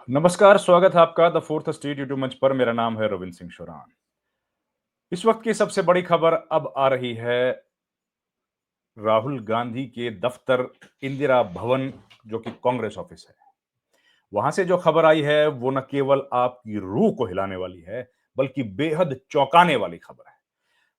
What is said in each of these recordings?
नमस्कार, स्वागत है आपका द फोर्थ स्टेट यूट्यूब मंच पर। मेरा नाम है रविंद्र सिंह शोरान। इस वक्त की सबसे बड़ी खबर अब आ रही है राहुल गांधी के दफ्तर इंदिरा भवन, जो कि कांग्रेस ऑफिस है। वहां से जो खबर आई है वो न केवल आपकी रूह को हिलाने वाली है, बल्कि बेहद चौंकाने वाली खबर है।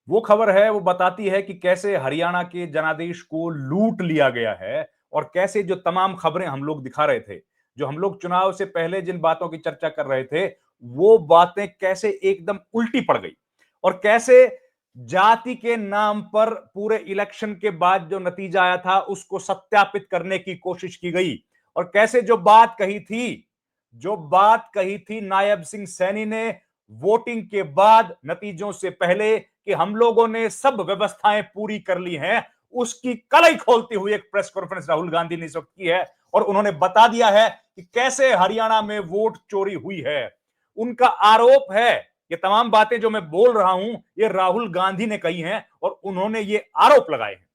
वो खबर है, वो बताती है कि कैसे हरियाणा के जनादेश को लूट लिया गया है और कैसे जो तमाम खबरें हम लोग दिखा रहे थे, जो हम लोग चुनाव से पहले जिन बातों की चर्चा कर रहे थे, वो बातें कैसे एकदम उल्टी पड़ गई और कैसे जाति के नाम पर पूरे इलेक्शन के बाद जो नतीजा आया था उसको सत्यापित करने की कोशिश की गई और कैसे जो बात कही थी नायब सिंह सैनी ने वोटिंग के बाद नतीजों से पहले कि हम लोगों ने सब व्यवस्थाएं पूरी कर ली हैं, उसकी कलई खोलती हुई एक प्रेस कॉन्फ्रेंस राहुल गांधी ने इस वक्त की है और उन्होंने बता दिया है कि कैसे हरियाणा में वोट चोरी हुई है। उनका आरोप है, ये तमाम बातें जो मैं बोल रहा हूं ये राहुल गांधी ने कही हैं और उन्होंने ये आरोप लगाए हैं।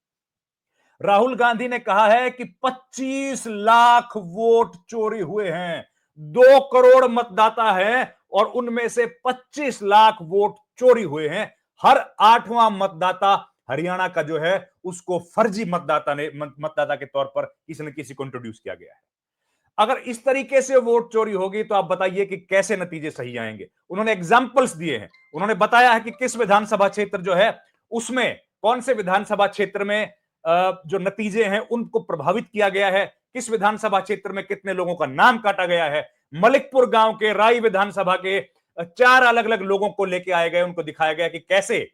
राहुल गांधी ने कहा है कि 25 लाख वोट चोरी हुए हैं, 2 करोड़ मतदाता हैं और उनमें से 25 लाख वोट चोरी हुए हैं। हर 8वां मतदाता हरियाणा का जो है उसको फर्जी मतदाता के तौर पर किसी न किसी को इंट्रोड्यूस किया गया है। अगर इस तरीके से वोट चोरी होगी तो आप बताइए कि कैसे नतीजे सही आएंगे। उन्होंने एग्जाम्पल्स दिए हैं, उन्होंने बताया है कि किस विधानसभा क्षेत्र जो है उसमें कौन से विधानसभा क्षेत्र में जो नतीजे हैं उनको प्रभावित किया गया है, किस विधानसभा क्षेत्र में कितने लोगों का नाम काटा गया है। मलिकपुर गांव के राई विधानसभा के 4 अलग अलग लोगों को लेके आए गए, उनको दिखाया गया कि कैसे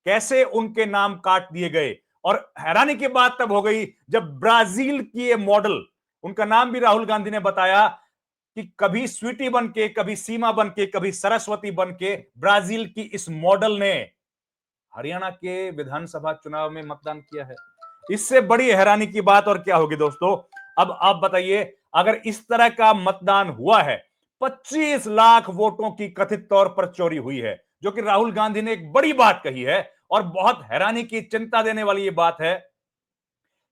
कैसे उनके नाम काट दिए गए। और हैरानी की बात तब हो गई जब ब्राजील की ये मॉडल, उनका नाम भी राहुल गांधी ने बताया कि कभी स्वीटी बन के, कभी सीमा बन के, कभी सरस्वती बन के ब्राजील की इस मॉडल ने हरियाणा के विधानसभा चुनाव में मतदान किया है। इससे बड़ी हैरानी की बात और क्या होगी दोस्तों। अब आप बताइए, अगर इस तरह का मतदान हुआ है, 25 लाख वोटों की कथित तौर पर चोरी हुई है, जो कि राहुल गांधी ने एक बड़ी बात कही है और बहुत हैरानी की, चिंता देने वाली ये बात है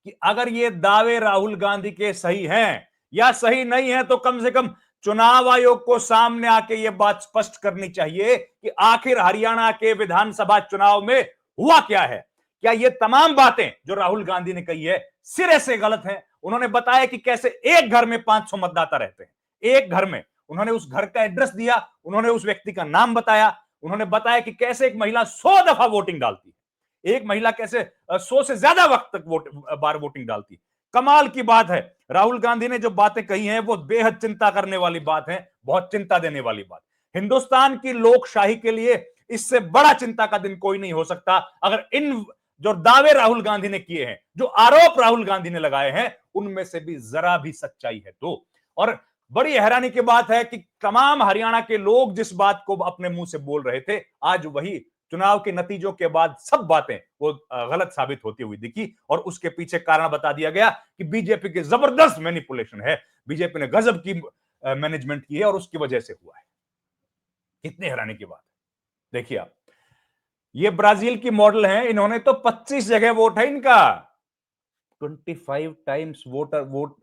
कि अगर ये दावे राहुल गांधी के सही हैं या सही नहीं है तो कम से कम चुनाव आयोग को सामने आके ये बात स्पष्ट करनी चाहिए कि आखिर हरियाणा के विधानसभा चुनाव में हुआ क्या है। क्या ये तमाम बातें जो राहुल गांधी ने कही है सिरे से गलत हैं। उन्होंने बताया कि कैसे एक घर में 500 मतदाता रहते हैं, एक घर में। उन्होंने उस घर का एड्रेस दिया, उन्होंने उस व्यक्ति का नाम बताया, उन्होंने बताया कि कैसे एक महिला 100 दफा वोटिंग डालती है, एक महिला कैसे 100 से ज्यादा वक्त तक बार वोटिंग डालती। कमाल की बात है, राहुल गांधी ने जो बातें कही हैं वो बेहद चिंता करने वाली बात है, बहुत चिंता देने वाली बात। हिंदुस्तान की लोकशाही के लिए इससे बड़ा चिंता का दिन कोई नहीं हो सकता अगर इन जो दावे राहुल गांधी ने किए हैं, जो आरोप राहुल गांधी ने लगाए हैं, उनमें से भी जरा भी सच्चाई है तो। और बड़ी हैरानी की बात है कि तमाम हरियाणा के लोग जिस बात को अपने मुंह से बोल रहे थे, आज वही चुनाव के नतीजों के बाद सब बातें वो गलत साबित होती हुई दिखी और उसके पीछे कारण बता दिया गया कि बीजेपी की जबरदस्त मैनिपुलेशन है, बीजेपी ने गजब की मैनेजमेंट की है और उसकी वजह से हुआ है। कितनी हैरानी की बात है, देखिए आप, ये ब्राजील की मॉडल है, इन्होंने तो 25 जगह वोट है इनका, 25 टाइम्स वोटर वोट,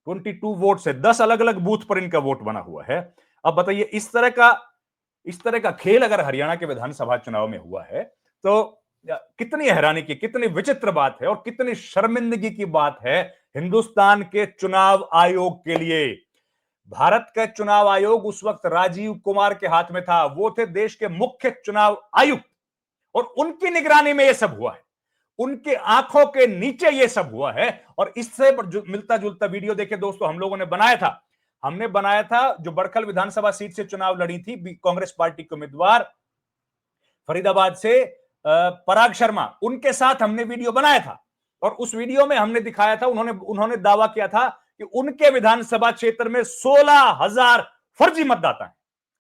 22 वोट से 10 अलग अलग बूथ पर इनका वोट बना हुआ है। अब बताइए, इस तरह का खेल अगर हरियाणा के विधानसभा चुनाव में हुआ है तो कितनी हैरानी की, कितनी विचित्र बात है और कितनी शर्मिंदगी की बात है हिंदुस्तान के चुनाव आयोग के लिए। भारत का चुनाव आयोग उस वक्त राजीव कुमार के हाथ में था, वो थे देश के मुख्य चुनाव आयुक्त और उनकी निगरानी में यह सब हुआ है, उनके आंखों के नीचे यह सब हुआ है। और इससे मिलता जुलता वीडियो देखिए दोस्तों, हम लोगों ने बनाया था, जो बड़खल विधानसभा सीट से चुनाव लड़ी थी कांग्रेस पार्टी के उम्मीदवार फरीदाबाद से पराग शर्मा, उनके साथ हमने वीडियो बनाया था और उस वीडियो में हमने दिखाया था, उन्होंने दावा किया था कि उनके विधानसभा क्षेत्र में 16,000 फर्जी मतदाता हैं,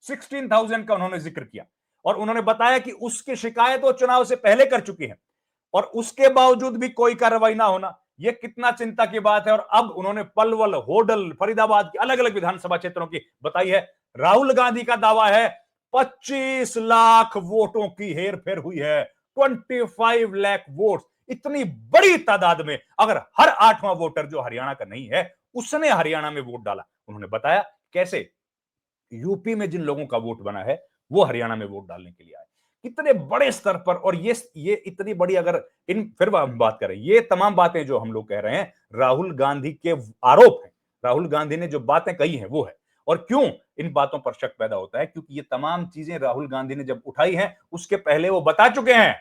16,000 का उन्होंने जिक्र किया और उन्होंने बताया कि उसकी शिकायत वो चुनाव से पहले कर चुकी है और उसके बावजूद भी कोई कार्रवाई ना होना, यह कितना चिंता की बात है। और अब उन्होंने पलवल, होडल, फरीदाबाद की अलग अलग विधानसभा क्षेत्रों की बताई है। राहुल गांधी का दावा है 25 लाख वोटों की हेरफेर हुई है, 25 लाख वोट। इतनी बड़ी तादाद में अगर हर 8वां वोटर जो हरियाणा का नहीं है उसने हरियाणा में वोट डाला, उन्होंने बताया कैसे यूपी में जिन लोगों का वोट बना है वो हरियाणा में वोट डालने के लिए आए, कितने बड़े स्तर पर। और ये इतनी बड़ी, अगर इन फिर हम बात करें, ये तमाम बातें जो हम लोग कह रहे हैं राहुल गांधी के आरोप हैं, राहुल गांधी ने जो बातें कही हैं वो है। और क्यों इन बातों पर शक पैदा होता है? क्योंकि ये तमाम चीजें राहुल गांधी ने जब उठाई हैं उसके पहले वो बता चुके हैं,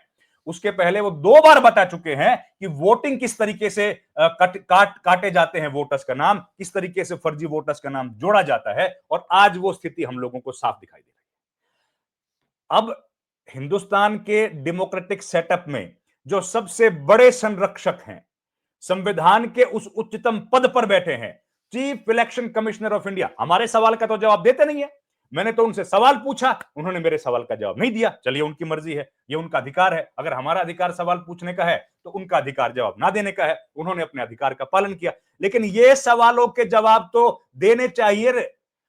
उसके पहले वो 2 बार बता चुके हैं कि वोटिंग किस तरीके से काटे जाते हैं, वोटर्स का नाम किस तरीके से फर्जी वोटर्स का नाम जोड़ा जाता है। और आज वो स्थिति हम लोगों को साफ दिखाई दे रही है। अब हिंदुस्तान के डेमोक्रेटिक सेटअप में जो सबसे बड़े संरक्षक हैं, संविधान के उस उच्चतम पद पर बैठे हैं, chief election commissioner of India, हमारे सवाल का तो जवाब देते नहीं है। मैंने तो उनसे सवाल पूछा, उन्होंने मेरे सवाल का जवाब नहीं दिया। चलिए, उनकी मर्जी है, ये उनका अधिकार है। अगर हमारा अधिकार सवाल पूछने का है तो उनका अधिकार जवाब ना देने का है। उन्होंने अपने अधिकार का पालन किया, लेकिन ये सवालों के जवाब तो देने चाहिए।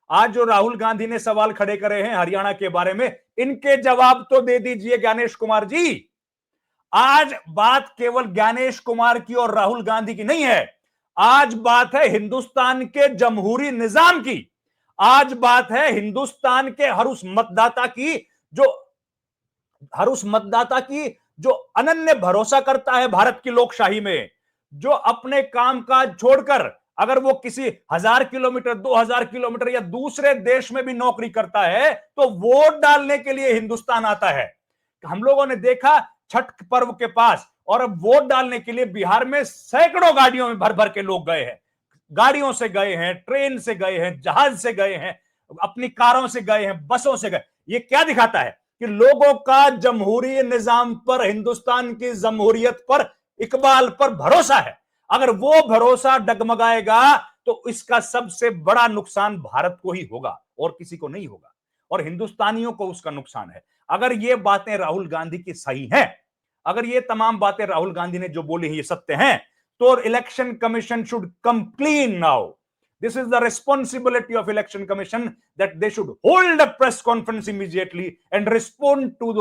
आज जो राहुल गांधी ने सवाल खड़े करे हैं हरियाणा के बारे में, इनके जवाब तो दे दीजिए ज्ञानेश कुमार जी। आज बात केवल ज्ञानेश कुमार की और राहुल गांधी की नहीं है, आज बात है हिंदुस्तान के जमहूरी निजाम की। आज बात है हिंदुस्तान के हर उस मतदाता की जो अनन्य भरोसा करता है भारत की लोकशाही में, जो अपने काम काज छोड़कर अगर वो किसी 1000 किलोमीटर 2000 किलोमीटर या दूसरे देश में भी नौकरी करता है तो वोट डालने के लिए हिंदुस्तान आता है। हम लोगों ने देखा छठ पर्व के पास, और अब वोट डालने के लिए बिहार में सैकड़ों गाड़ियों में भर भर के लोग गए हैं। गाड़ियों से गए हैं, ट्रेन से गए हैं, जहाज से गए हैं, अपनी कारों से गए हैं, बसों से गए। ये क्या दिखाता है? कि लोगों का जमहूरी निजाम पर, हिंदुस्तान की जमहूरियत पर, इकबाल पर भरोसा है। अगर वो भरोसा डगमगाएगा तो इसका सबसे बड़ा नुकसान भारत को ही होगा और किसी को नहीं होगा, और हिंदुस्तानियों को उसका नुकसान है। अगर ये बातें राहुल गांधी की सही हैं, अगर ये तमाम बातें राहुल गांधी ने जो बोली हैं ये सत्य हैं, तो election commission should come clean now. This is the responsibility of election commission, that they should hold a press conference immediately and respond to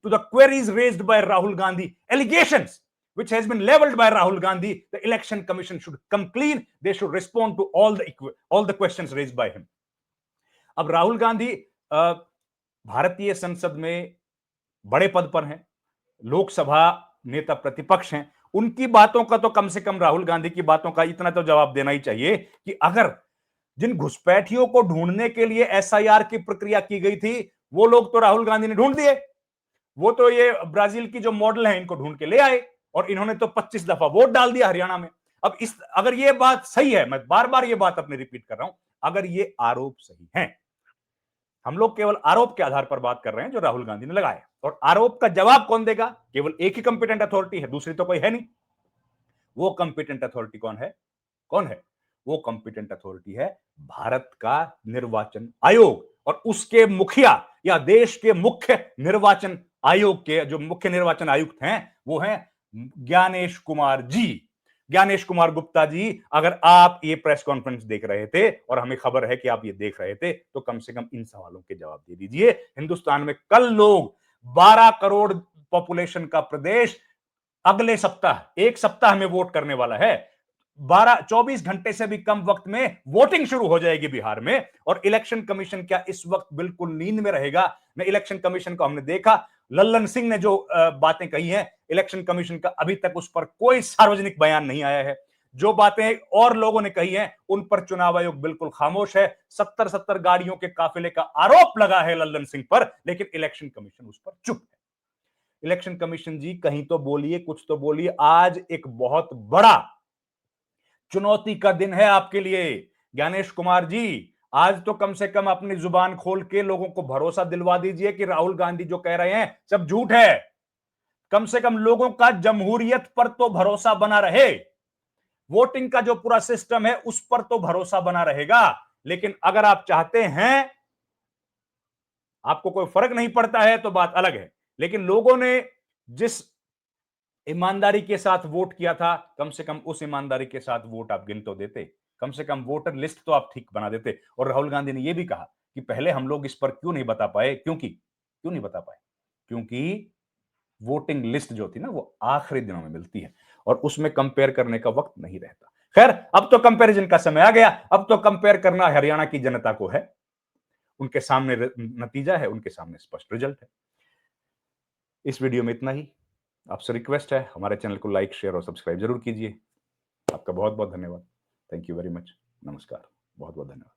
the queries raised by Rahul Gandhi, allegations which has been leveled by Rahul Gandhi. The election commission should come clean. They should respond to all the questions raised by him. अब राहुल गांधी भारतीय संसद में बड़े पद पर हैं, लोकसभा नेता प्रतिपक्ष हैं, उनकी बातों का तो कम से कम, राहुल गांधी की बातों का इतना तो जवाब देना ही चाहिए कि अगर जिन घुसपैठियों को ढूंढने के लिए एसआईआर की प्रक्रिया की गई थी, वो लोग तो राहुल गांधी ने ढूंढ दिए। वो तो ये ब्राजील की जो मॉडल है इनको ढूंढ के ले आए, और इन्होंने तो 25 दफा वोट डाल दिया हरियाणा में। अब अगर ये बात सही है, मैं बार बार ये बात अपनी रिपीट कर रहा हूं, अगर ये आरोप सही है, हम लोग केवल आरोप के आधार पर बात कर रहे हैं जो राहुल गांधी ने लगाया, और आरोप का जवाब कौन देगा? केवल एक ही कंपिटेंट अथॉरिटी है, दूसरी तो कोई है नहीं। वो कंपिटेंट अथॉरिटी कौन है? कौन है वो? कंपिटेंट अथॉरिटी है भारत का निर्वाचन आयोग, और उसके मुखिया या देश के मुख्य निर्वाचन आयोग के जो मुख्य निर्वाचन आयुक्त हैं वो हैं ज्ञानेश कुमार जी, ज्ञानेश कुमार गुप्ता जी। अगर आप ये प्रेस कॉन्फ्रेंस देख रहे थे, और हमें खबर है कि आप ये देख रहे थे, तो कम से कम इन सवालों के जवाब दे दीजिए। हिंदुस्तान में कल लोग 12 करोड़ पॉपुलेशन का प्रदेश अगले सप्ताह, एक सप्ताह में वोट करने वाला है। 24 घंटे से भी कम वक्त में वोटिंग शुरू हो जाएगी बिहार में, और इलेक्शन कमीशन क्या इस वक्त बिल्कुल नींद में रहेगा? न इलेक्शन कमीशन को हमने देखा, लल्लन सिंह ने जो बातें कही हैं, इलेक्शन कमीशन का अभी तक उस पर कोई सार्वजनिक बयान नहीं आया है। जो बातें और लोगों ने कही हैं उन पर चुनाव आयोग बिल्कुल खामोश है। 70 गाड़ियों के काफिले का आरोप लगा है लल्लन सिंह पर, लेकिन इलेक्शन कमीशन उस पर चुप है। इलेक्शन कमीशन जी, कहीं तो बोलिए, कुछ तो बोलिए। आज एक बहुत बड़ा चुनौती का दिन है आपके लिए ज्ञानेश कुमार जी। आज तो कम से कम अपनी जुबान खोल के लोगों को भरोसा दिलवा दीजिए कि राहुल गांधी जो कह रहे हैं सब झूठ है। कम से कम लोगों का जमहूरियत पर तो भरोसा बना रहे, वोटिंग का जो पूरा सिस्टम है उस पर तो भरोसा बना रहेगा। लेकिन अगर आप चाहते हैं, आपको कोई फर्क नहीं पड़ता है तो बात अलग है, लेकिन लोगों ने जिस ईमानदारी के साथ वोट किया था, कम से कम उस ईमानदारी के साथ वोट आप गिन तो देते, कम से कम वोटर लिस्ट तो आप ठीक बना देते। और राहुल गांधी ने यह भी कहा कि पहले हम लोग इस पर क्यों नहीं बता पाए, क्यों नहीं बता पाए? क्योंकि वोटिंग लिस्ट जो थी ना वो आखिरी दिनों में मिलती है और उसमें कंपेयर करने का वक्त नहीं रहता। खैर, अब तो कंपैरिजन का समय आ गया, अब तो कंपेयर करना हरियाणा की जनता को है। उनके सामने नतीजा है, उनके सामने स्पष्ट रिजल्ट है। इस वीडियो में इतना ही। आपसे रिक्वेस्ट है, हमारे चैनल को लाइक, शेयर और सब्सक्राइब जरूर कीजिए। आपका बहुत बहुत धन्यवाद। Thank you very much. नमस्कार। बहुत बहुत धन्यवाद।